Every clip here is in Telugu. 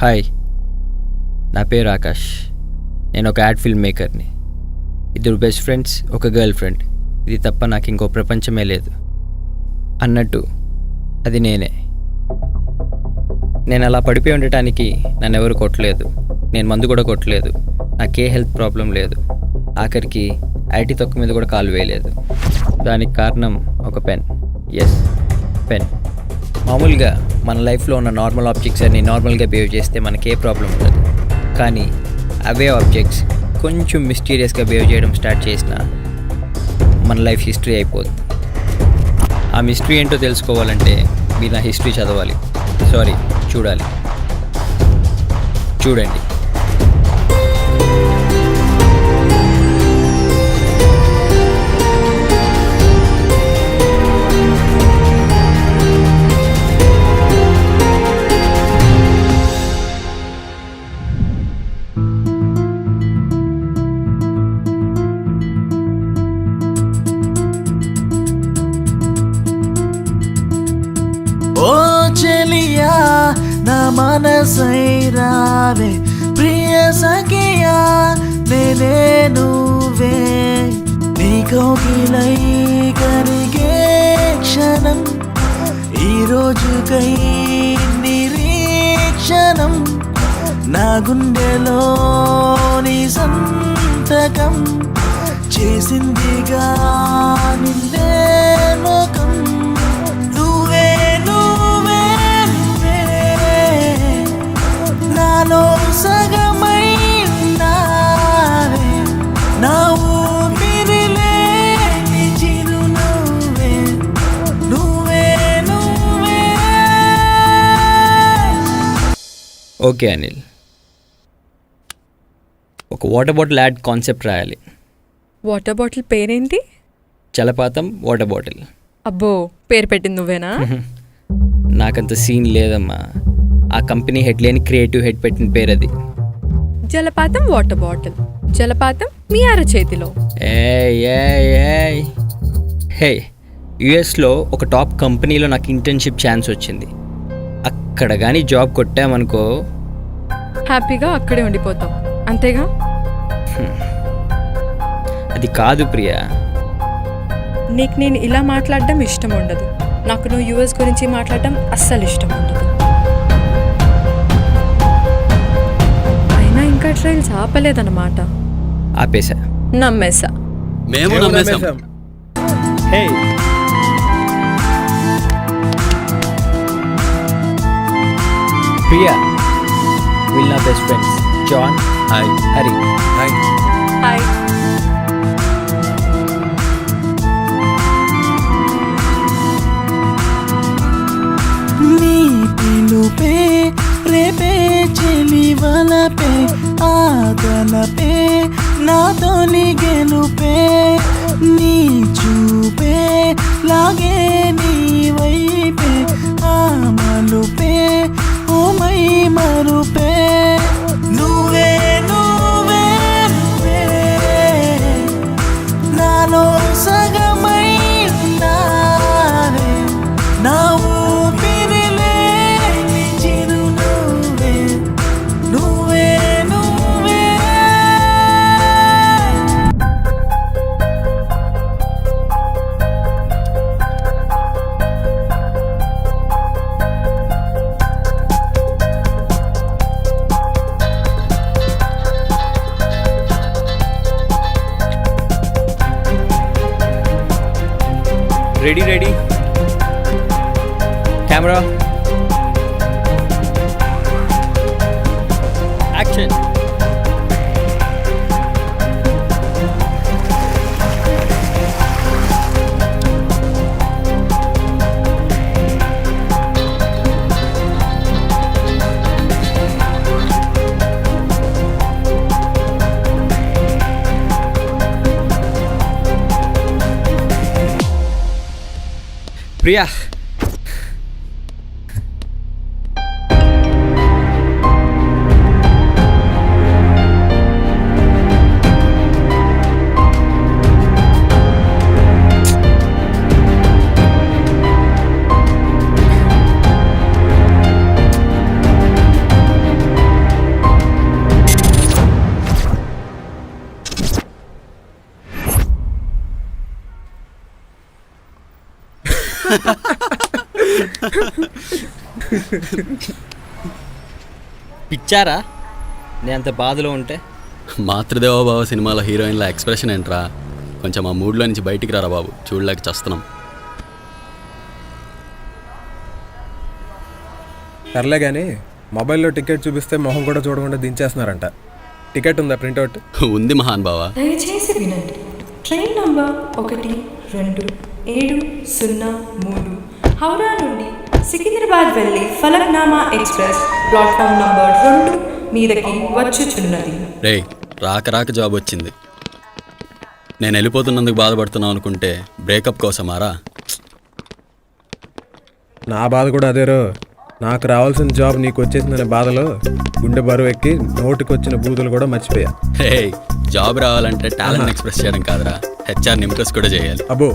హాయ్, నా పేరు ఆకాష్. నేను ఒక యాడ్ ఫిల్మ్ మేకర్ని. 2 బెస్ట్ ఫ్రెండ్స్, ఒక గర్ల్ ఫ్రెండ్. ఇది తప్ప నాకు ఇంకో ప్రపంచమే లేదు అన్నట్టు అది నేనే. నేను అలా పడిపోయి ఉండటానికి నన్ను ఎవరు కొట్టలేదు. నేను మందు కూడా కొట్టలేదు. నాకే హెల్త్ ప్రాబ్లం లేదు. ఆఖరికి ఐటీ తొక్క మీద కూడా కాలు వేయలేదు. దానికి కారణం ఒక పెన్. Yes, pen. మామూలుగా మన లైఫ్లో ఉన్న నార్మల్ ఆబ్జెక్ట్స్ అన్ని నార్మల్గా బిహేవ్ చేస్తే మనకే ప్రాబ్లం ఉండదు. కానీ అవే ఆబ్జెక్ట్స్ కొంచెం మిస్టీరియస్గా బిహేవ్ చేయడం స్టార్ట్ చేసినా మన లైఫ్ హిస్టరీ అయిపోతుంది. ఆ మిస్టరీ ఏంటో తెలుసుకోవాలంటే మీరు నా హిస్టరీ చదవాలి. సారీ, చూడాలి. చూడండి. ఓ చెలియా నా మనసై రావే, ప్రియ సఖియా నేనే నువ్వే. నీ కౌగిలై కరిగే క్షణం, ఈ రోజుకై నిరీక్షణం. నా గుండెలో నీ సంతకం చేసిందిగా నిన్నే లోకం. నాలో సగమై ఉన్నావే, నా ఊపిరిలే నీ చిరునవ్వే, నువ్వే నువ్వే. ఓకే అనిల్, ఒక వాటర్ బాటిల్ యాడ్ కాన్సెప్ట్ రాయాలి. వాటర్ బాటిల్ పేరేంటి? జలపాతం వాటర్ బాటిల్. అబ్బో, పేరు పెట్టింది నువ్వేనా? నాకంత సీన్ లేదమ్మా. ఆ కంపెనీ హెడ్ లేని క్రియేటివ్ హెడ్ పెట్టిన పేరు అది. జలపాతం వాటర్ బాటిల్. జలపాతం మీ అరచేతిలో. హే, యుఎస్లో ఒక టాప్ కంపెనీలో నాకు ఇంటర్న్షిప్ ఛాన్స్ వచ్చింది. అక్కడ కానీ జాబ్ కొట్టామనుకో, హ్యాపీగా అక్కడే ఉండిపోతాం, అంతేగా? అది కాదు ప్రియా. నీకు నేను ఇలా మాట్లాడడం ఇష్టం ఉండదు. నాకు నువ్వు యూఎస్ గురించి మాట్లాడడం అస్సలు ఇష్టం ఉండదు. అయినా ఇంకా ట్రైల్స్ ఆపలేదన్నమాట. ఆపేసా. నమ్మేసా. మేము నమ్మేశాం. హే, ప్రియా, వీళ్ళు నా best friends. John, hi. Hari. Hi. Hi. నీ పిలుపే రేపే చెలి వలపే, ఆగనపే నాతోని గెలుపే. నీ చూపే లాగే నీ వైపే, ఆ మలుపే ఓ మై మరుపే. నువ్వే నువ్వే నువ్వే, నాలో సగమై ఉన్నావే, నా ఊపిరిలే నీ చిరునవ్వే, నువ్వే నువ్వే. Ready ready, camera, action. Priya, పిచ్చారా నేను అంత బాధలో ఉంటే? మాతృదేవోభవ సినిమాలో హీరోయిన్ల ఎక్స్ప్రెషన్ ఏంట్రా? కొంచెం ఆ మూడ్లో నుంచి బయటికి రారా బాబు, చూడలేక చస్తున్నాం. సర్లే కానీ మొబైల్లో టికెట్ చూపిస్తే మొహం కూడా చూడకుండా దించేస్తున్నారంట. టికెట్ ఉందా ప్రింట్అవుట్? ఉంది మహాన్ బావా. దయచేసి వినండి. ట్రైన్ నంబర్ 12703 హౌరా నుండి సికింద్రాబాద్ వెళ్ళి ఫలక్నామా ఎక్స్ప్రెస్ ప్లాట్ఫామ్ నంబర్ 2 మీదకి వచ్చుచున్నది. రే రాక రాక జాబ్ వచ్చింది. నేను వెళ్ళిపోతున్నందుకు బాధపడుతున్నావు అనుకుంటే బ్రేకప్ కోసమారా? నా బాధ కూడా అదేరో. నాకు రావాల్సిన జాబ్ నీకు వచ్చేసిందనే బాధలో గుండె బరువు ఎక్కి నోటికి వచ్చిన బూతులు కూడా మర్చిపోయా. హే, జాబ్ రావాలంటే టాలెంట్ ఎక్స్ప్రెస్ చేయడం కాదురా, హెచ్ఆర్ని ఇంప్రెస్ కూడా చేయాలి. అబ్బో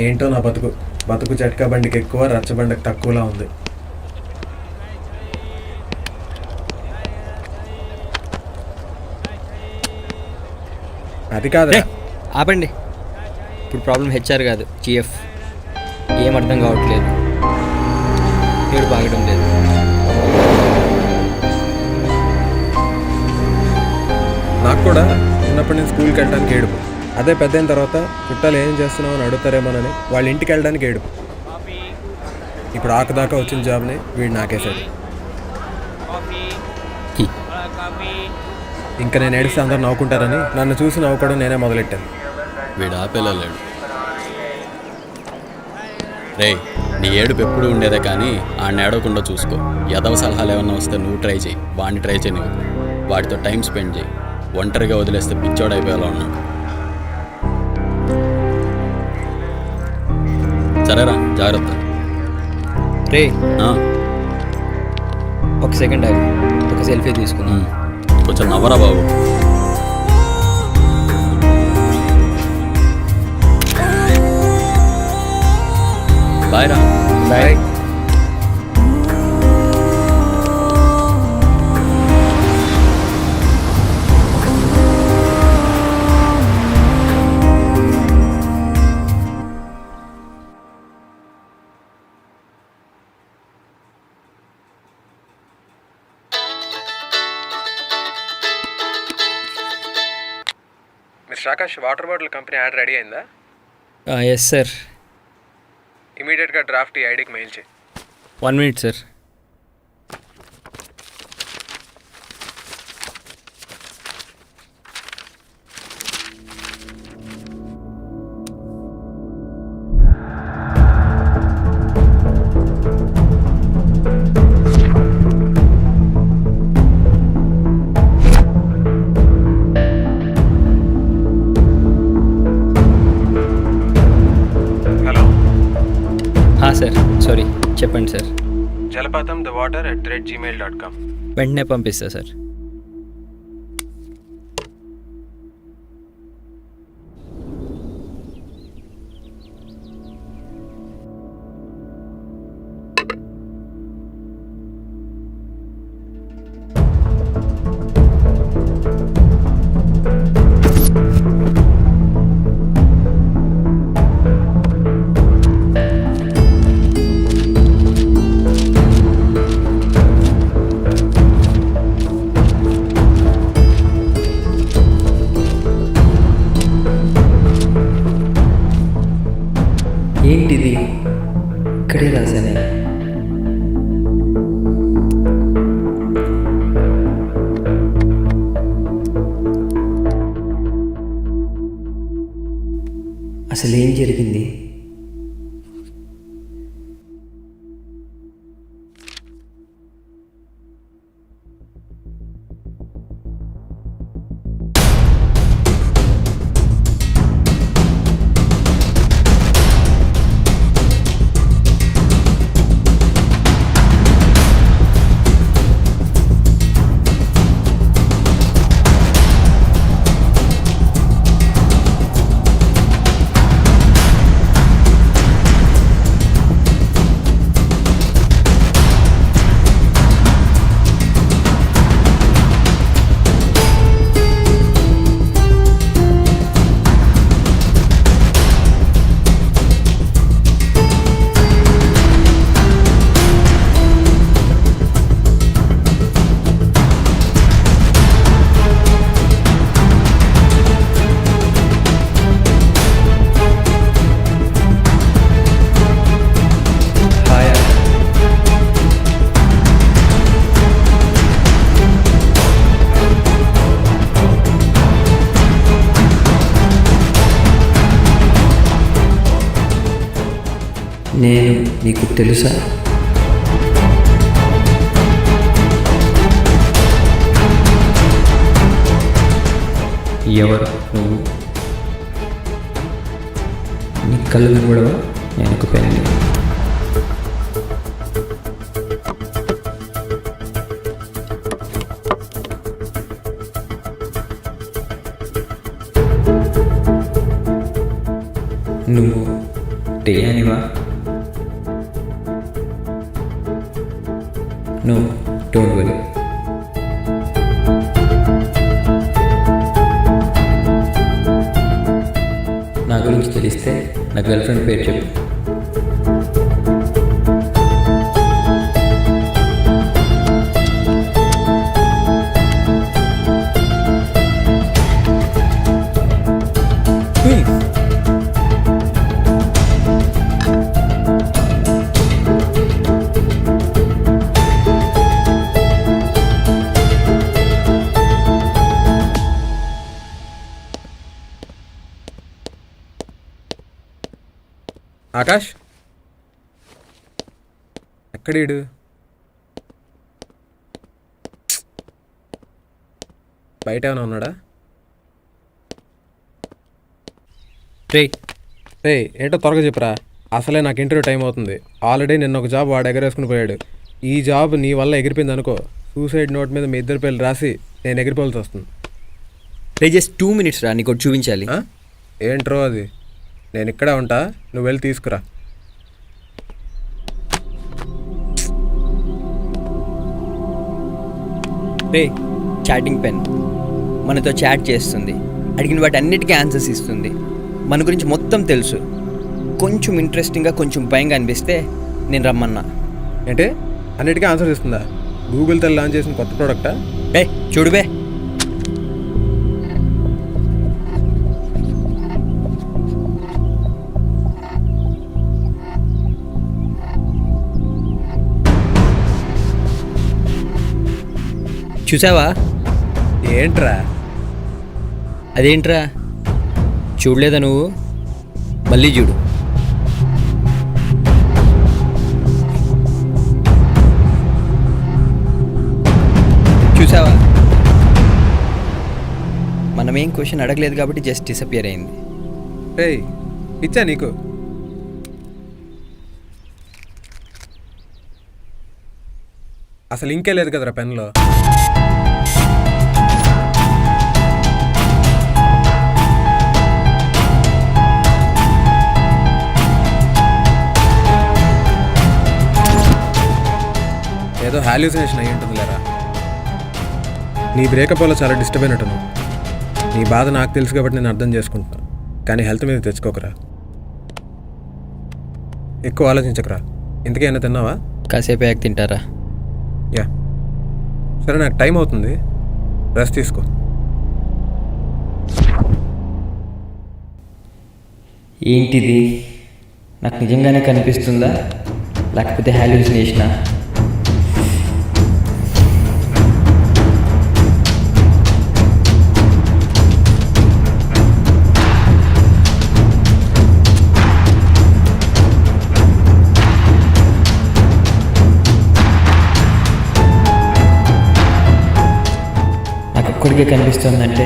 ఏంటో నా బతుకు జట్కా బండికి ఎక్కువ, రచ్చబండికి తక్కువలా ఉంది. అది కాదు ఆపండి. ఇప్పుడు ప్రాబ్లం హెచ్ఆర్ కాదు, జిఎఫ్. ఏం అర్థం కావట్లేదు, ఏడు బాగడం లేదు. నాకు కూడా చిన్నప్పటి నుంచి స్కూల్కి వెళ్ళడానికి ఏడుపు. అదే పెద్దయిన తర్వాత చుట్టాలు ఏం చేస్తున్నావు అని అడుగుతారేమోనని వాళ్ళ ఇంటికి వెళ్ళడానికి ఏడుపు. ఇప్పుడు ఆకదాకా వచ్చిన జాబ్ని వీడు నాకేసాడు. ఇంకా నేను ఏడిస్తే అందరు నవ్వుకుంటారని నన్ను చూసి నవ్వుకోవడం నేనే మొదలెట్టాను. వీడు ఆపేలా లేడు. రే, నీ ఏడుపు ఎప్పుడు ఉండేదే కానీ ఆడిని ఏడవకుండా చూసుకో. ఎదవ సలహాలు ఏమన్నా వస్తే నువ్వు ట్రై చేయి, వాడిని ట్రై చేయనివ్వు. వాడితో టైం స్పెండ్ చేయి. ఒంటరిగా వదిలేస్తే పిచ్చోడు అయిపోయేలా ఉన్నాడు. సరేరా, జాగ్రత్త. రే ఆ, ఒక సెకండ్ ఆగు, ఒక సెల్ఫీ తీసుకుందాం. కొంచెం నవ్వరా బాబు. బాయ్ రా. Bye. Mister Akash, water bottle company ad ready అయిందా? Yes sir. ఇమీడియట్గా డ్రాఫ్ట్ ఈ ఐడికి మెయిల్ చేయి. 1 minute sir. Hello sir, sorry, చెప్పండి సార్. జలపాతం thewater@gmail.com. వెంటనే పంపిస్తా సార్. ఏంటిది? ఇక్కడే రాశానే. అసలు ఏం జరిగింది? నేను నీకు తెలుసా? ఎవరు నువ్వు? నీ కళ్ళు కనబడవా? నేను ఒక పెన్ని. నువ్వు తెలియనివా? నువ్వు డోంట్ వరీ. నా గురించి తెలిస్తే నా గర్ల్ ఫ్రెండ్ పేరు చెప్పు. ఆకాష్ ఎక్కడీడు? బయట ఏమైనా ఉన్నాడా? రే రే ఏంటో త్వరగా చెప్పురా. అసలే నాకు ఇంటర్వ్యూ టైం అవుతుంది. ఆల్రెడీ నిన్న ఒక జాబ్ వాడు ఎగరేసుకుని పోయాడు. ఈ జాబ్ నీ వల్ల ఎగిరిపోయింది అనుకో, సూసైడ్ నోట్ మీద మీ ఇద్దరి పేర్లు రాసి నేను ఎగిరిపోవాల్సి వస్తుంది. రే జస్ట్ 2 minutes రా, నీకు ఒకటి చూపించాలి. ఆ? ఏంట్రో అది? నేను ఇక్కడే ఉంటా, నువ్వు వెళ్ళి తీసుకురా. రే చాటింగ్ పెన్ మనతో చాట్ చేస్తుంది, అడిగిన వాటి అన్నిటికీ ఆన్సర్స్ ఇస్తుంది, మన గురించి మొత్తం తెలుసు. కొంచెం ఇంట్రెస్టింగ్గా కొంచెం భయంగా అనిపిస్తే నేను రమ్మన్నా. ఏంటి అన్నిటికీ ఆన్సర్ ఇస్తుందా? గూగుల్ తో లాంచ్ చేసిన కొత్త ప్రోడక్టా? బే చూడుబే. చూసావా? ఏంట్రా? అదేంట్రా చూడలేదా నువ్వు? మళ్ళీ చూడు. చూసావా? మనమేం క్వశ్చన్ అడగలేదు కాబట్టి జస్ట్ డిసపియర్ అయింది. ఏయ్ ఇచ్చా నీకు. అసలు ఇంకే లేదు కదరా పెన్లో. ఏదో హాల్యూసినేషన్ అయ్యి ఉంటుంది లేరా. నీ బ్రేకప్ వల్ల చాలా డిస్టర్బ్ అయినట్టున్నావు. నీ బాధ నాకు తెలుసు కాబట్టి నేను అర్థం చేసుకుంటున్నాను, కానీ హెల్త్ మీద తెచ్చుకోకరా. ఎక్కువ ఆలోచించకరా. ఇంతకైనా తిన్నావా? కాసేపు యాక్ తింటారా? యా సరే, నాకు టైం అవుతుంది, రెస్ట్ తీసుకో. ఏంటిది? నాకు నిజంగానే కనిపిస్తుందా లేకపోతే హాల్యూసినేషనా? నాకు ఒక్కడికే కనిపిస్తుందంటే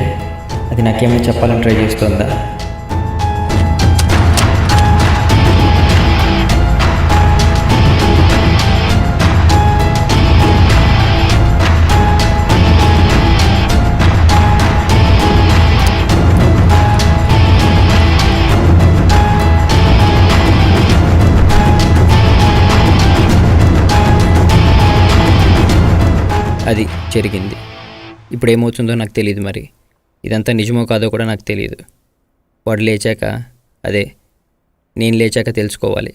అది నాకేమైనా చెప్పాలని ట్రై చేస్తుందా? అది జరిగింది. ఇప్పుడు ఏమవుతుందో నాకు తెలియదు. మరి ఇదంతా నిజమో కాదో కూడా నాకు తెలియదు. వాడు లేచాక, అదే నేను లేచాక తెలుసుకోవాలి.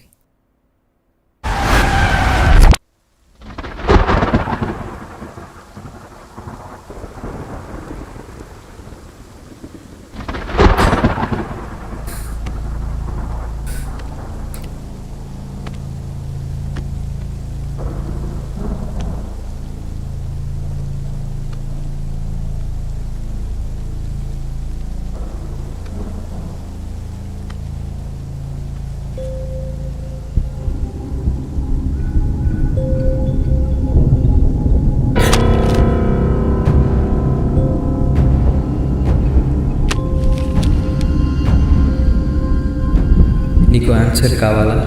నీకు ఆన్సర్ కావాలా?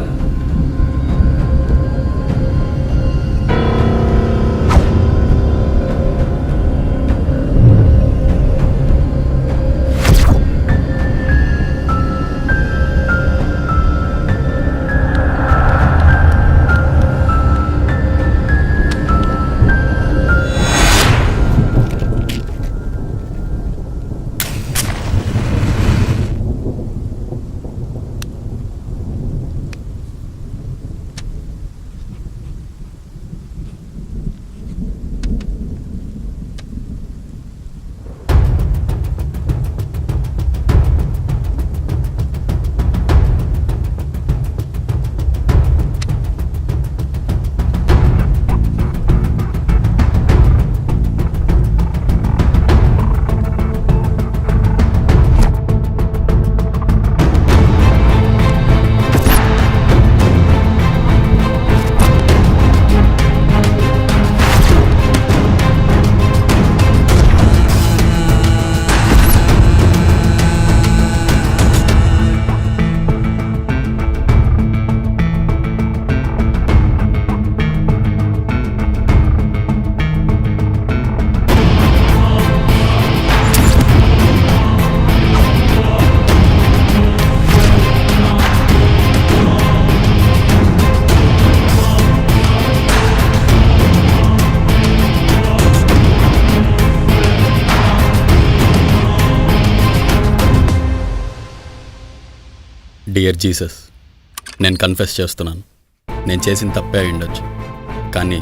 డియర్ జీసస్, నేను కన్ఫెస్ చేస్తున్నాను. నేను చేసిన తప్పే అయి ఉండొచ్చు, కానీ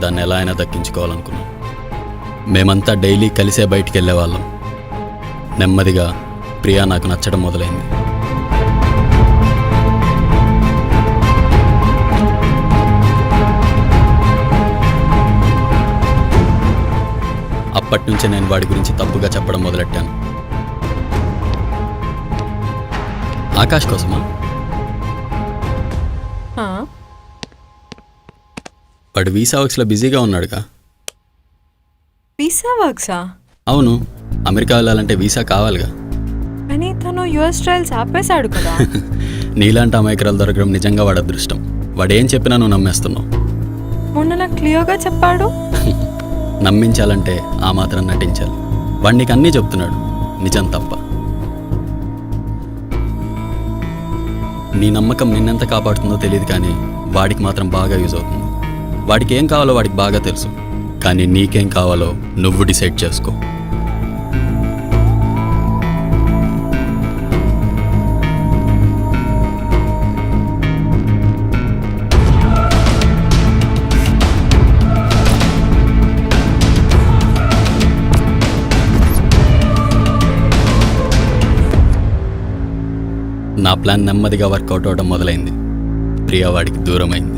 దాన్ని ఎలా అయినా దక్కించుకోవాలనుకున్నాను. మేమంతా డైలీ కలిసే బయటికి వెళ్ళేవాళ్ళం. నెమ్మదిగా ప్రియా నాకు నచ్చడం మొదలైంది. అప్పటి నుంచి నేను వాడి గురించి తప్పుగా చెప్పడం మొదలెట్టాను. ఆకాష్ కోసమా? వాడు వీసా వర్క్స్లో బిజీగా ఉన్నాడుగా. వీసా వర్క్సా? అవును, అమెరికా వెళ్ళాలంటే వీసా కావాలిగా. కానీ తను యుఎస్ ట్రయల్స్ ఆపేశాడు కదా. నీలాంటి అమాయకురాలు దొరకడం నిజంగా వాడు అదృష్టం. వాడేం చెప్పినా నువ్వు నమ్మేస్తున్నావు. మొన్న నాకు క్లియర్గా చెప్పాడు. నమ్మించాలంటే ఆ మాత్రం నటించాలి. వాడు నీకు అన్నీ చెప్తున్నాడు, నిజం తప్ప. నీ నమ్మకం నిన్నెంత కాపాడుతుందో తెలియదు, కానీ వాడికి మాత్రం బాగా యూజ్ అవుతుంది. వాడికి ఏం కావాలో వాడికి బాగా తెలుసు, కానీ నీకేం కావాలో నువ్వు డిసైడ్ చేసుకో. నా ప్లాన్ నెమ్మదిగా వర్కౌట్ అవడం మొదలైంది. ప్రియా వాడికి దూరమైంది.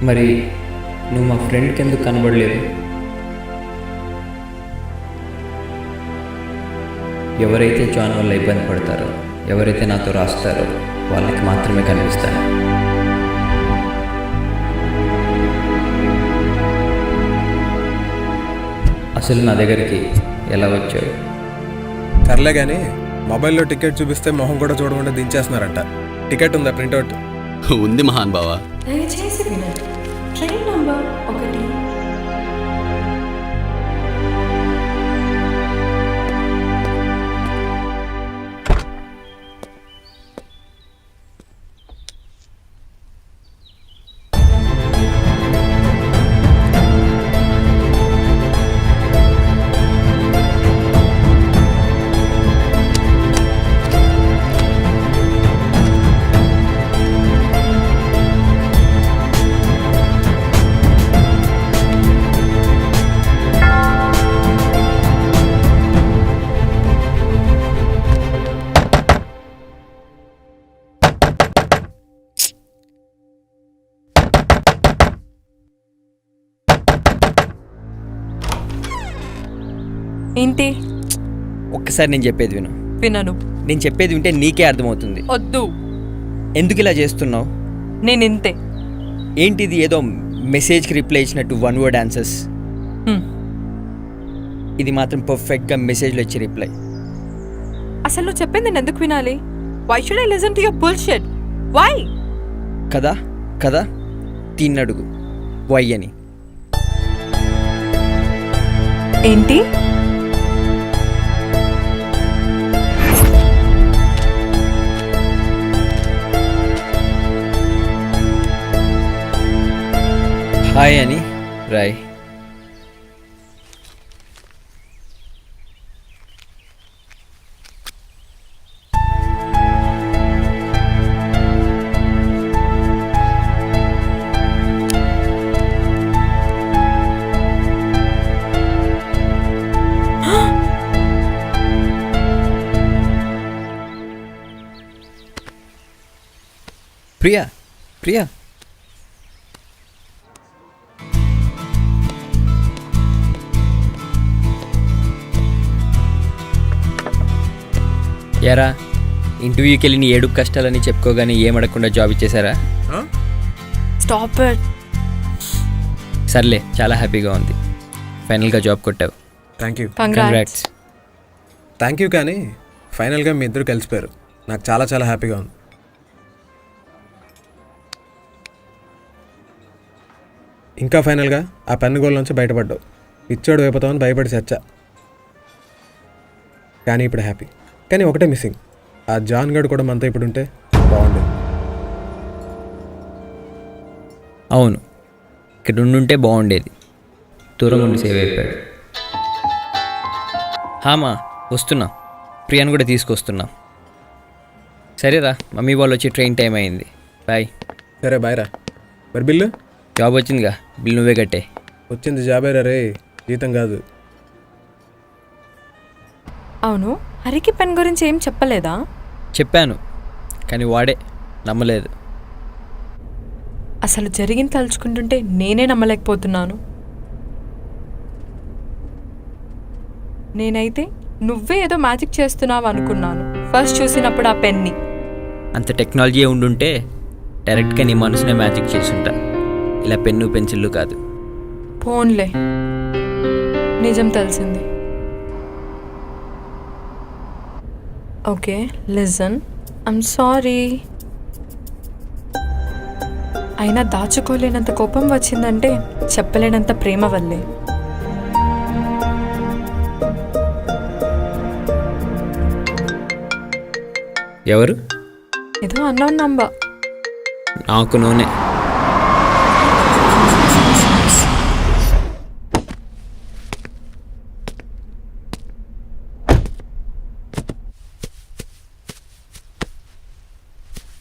మరి నువ్వు మా ఫ్రెండ్కి ఎందుకు కనబడలేదు? ఎవరైతే జాన్ వల్ల ఇబ్బంది పడతారో, ఎవరైతే నాతో రాస్తారో వాళ్ళకి మాత్రమే కనిపిస్తాను. అసలు నా దగ్గరికి ఎలా వచ్చావు? సర్లే కానీ మొబైల్లో టికెట్ చూపిస్తే మొహం కూడా చూడకుండా దించేస్తున్నారంట. టికెట్ ఉందా? ప్రింట్అవుట్ ఉంది మహాన్ బావా. దయచేసి వినండి. Train number 1. ఏంటి? ఒక్కసారి నేను చెప్పేది విను. వినను. నేను చెప్పేది వింటే నీకే అర్థమవుతుంది. వద్దు. ఎందుకు ఇలా చేస్తున్నావు? నేను ఇంతే. ఏంటిది ఏదో మెసేజ్కి రిప్లై ఇచ్చినట్టు 1 word ఆన్సర్స్? ఇది మాత్రం పర్ఫెక్ట్గా మెసేజ్లో ఇచ్చే రిప్లై. అసలు నువ్వు చెప్పింది నేను ఎందుకు వినాలి? Why should I listen to your bullshit? Why? కదా కదా తిన్నడుగు వై అని. ఏంటి? హాయ్ అని రాయ్. ప్రియా ప్రియా యారా, ఇంటర్వ్యూకి వెళ్ళి నీ ఏడుపు కష్టాలని చెప్పుకోగానే ఏమడకుండా జాబ్ ఇచ్చేసారా? Stop it. సర్లే, చాలా హ్యాపీగా ఉంది. ఫైనల్గా జాబ్ కొట్టావు. Thank you. Congrats. Thank you. కానీ ఫైనల్గా మీ ఇద్దరు కలిసిపోయారు. నాకు చాలా చాలా హ్యాపీగా ఉంది. ఇంకా ఫైనల్గా ఆ పెన్ను గోల్ నుంచి బయటపడ్డావు. ఇచ్చాడు అయిపోతామని భయపడి చచ్చా. కానీ ఇప్పుడు హ్యాపీ. కానీ ఒకటే మిస్సింగ్. ఆ జాన్ గడ్ కూడా మనతో ఇప్పుడు ఉంటే బాగుండేది. అవును, ఇక్కడ ఉండుంటే బాగుండేది. దూరం ఉండి సేవ్ అయిపోయాడు. హామా, వస్తున్నా. ప్రియాను కూడా తీసుకొస్తున్నా. సరేరా, మమ్మీ వాళ్ళు వచ్చి ట్రైన్ టైం అయింది. బాయ్. సరే బాయ్ రా. మరి బిల్లు? జాబ్ వచ్చిందిగా, బిల్ నువ్వే కట్టే. వచ్చింది జాబేరా రే, జీతం కాదు. అవును, హరికి పెన్ గురించి ఏం చెప్పలేదా? చెప్పాను, కానీ వాడే నమ్మలేదు. అసలు జరిగింది తలుచుకుంటుంటే నేనే నమ్మలేకపోతున్నాను. నేనైతే నువ్వే ఏదో మ్యాజిక్ చేస్తున్నావు అనుకున్నాను ఫస్ట్ చూసినప్పుడు ఆ పెన్ని. అంత టెక్నాలజీ ఉండుంటే డైరెక్ట్గా నీ మనసునే మ్యాజిక్ చేసుంటా. ఇలా పెన్ను పెన్సిళ్ళు కాదు. ఫోన్లే, నిజం తెలిసింది. Okay listen, I'm sorry. అయినా దాచుకోలేనంత కోపం వచ్చిందంటే చెప్పలేనంత ప్రేమ వల్లే. ఎవరు? ఏదో అన్నావు నంబ. నాకు నూనె.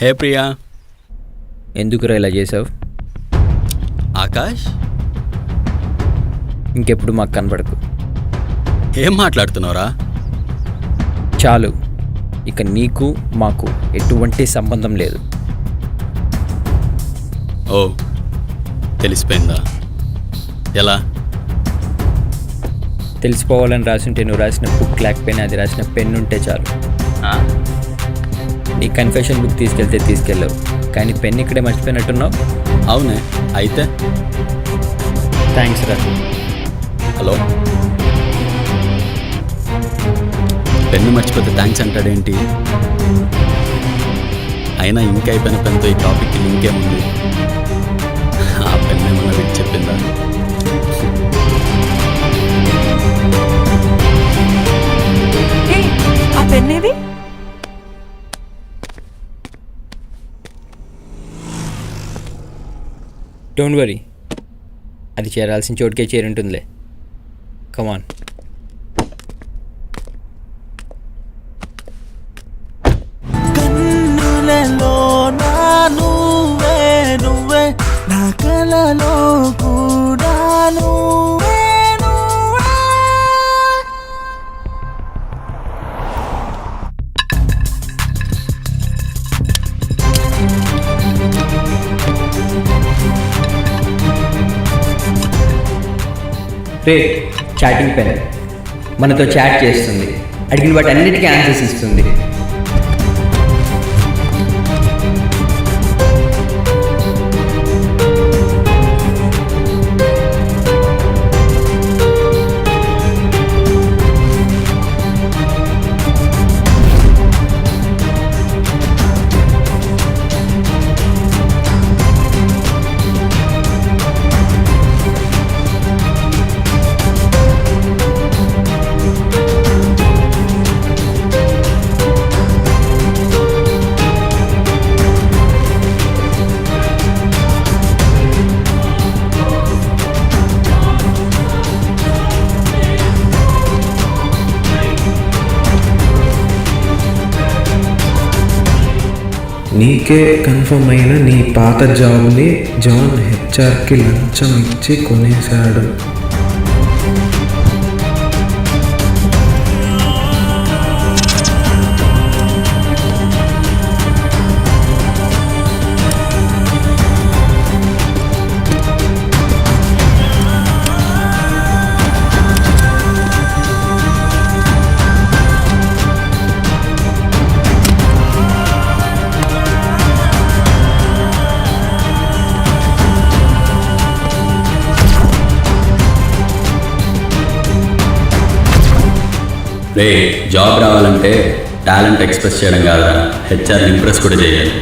హే ప్రియా. ఎందుకురా ఇలా చేసావు? ఆకాష్, ఇంకెప్పుడు మాకు కనబడకు. ఏం మాట్లాడుతున్నావురా? చాలు, ఇక నీకు మాకు ఎటువంటి సంబంధం లేదు. ఓ, తెలిసిపోయిందా? ఎలా? తెలిసిపోవాలని రాసుంటే నువ్వు రాసిన బుక్ లేకపోయినా అది రాసిన పెన్ ఉంటే చాలు. నీ కన్ఫెషన్ బుక్ తీసుకెళ్తే తీసుకెళ్ళావు, కానీ పెన్ ఇక్కడే మర్చిపోయినట్టున్నావు. అవునే, అయితే థ్యాంక్స్ రా. హలో, పెన్ను మర్చిపోతే థ్యాంక్స్ అంటాడేంటి? అయినా ఇంకా అయిపోయిన పెన్తో ఈ టాపిక్కి ఇంకేముంది? ఆ పెన్ ఏమన్నా మీకు చెప్పిందా? హే, ఆ పెన్ ఏది? డోంట్ వరీ, అది చేరాల్సిన చోటుకే చేరుంటుందిలే. కమాన్. కన్నులలో నా నువ్వే నువ్వే, నా కలలో కూడా నువ్వే నువ్వే. రే, చాటింగ్ పెన్. మనతో చాట్ చేస్తుంది, అడిగిన వాటి అన్నిటికీ ఆన్సర్స్ ఇస్తుంది. నీకే కన్ఫర్మ్ అయిన నీ పాత జాబ్ని జాన్ హెచ్ఆర్కి లంచం ఇచ్చి కొనేశాడు. రే, జాబ్ రావాలంటే టాలెంట్ ఎక్స్ప్రెస్ చేయడం కాదురా, హెచ్ఆర్ని ఇంప్రెస్ కూడా చేయాలి.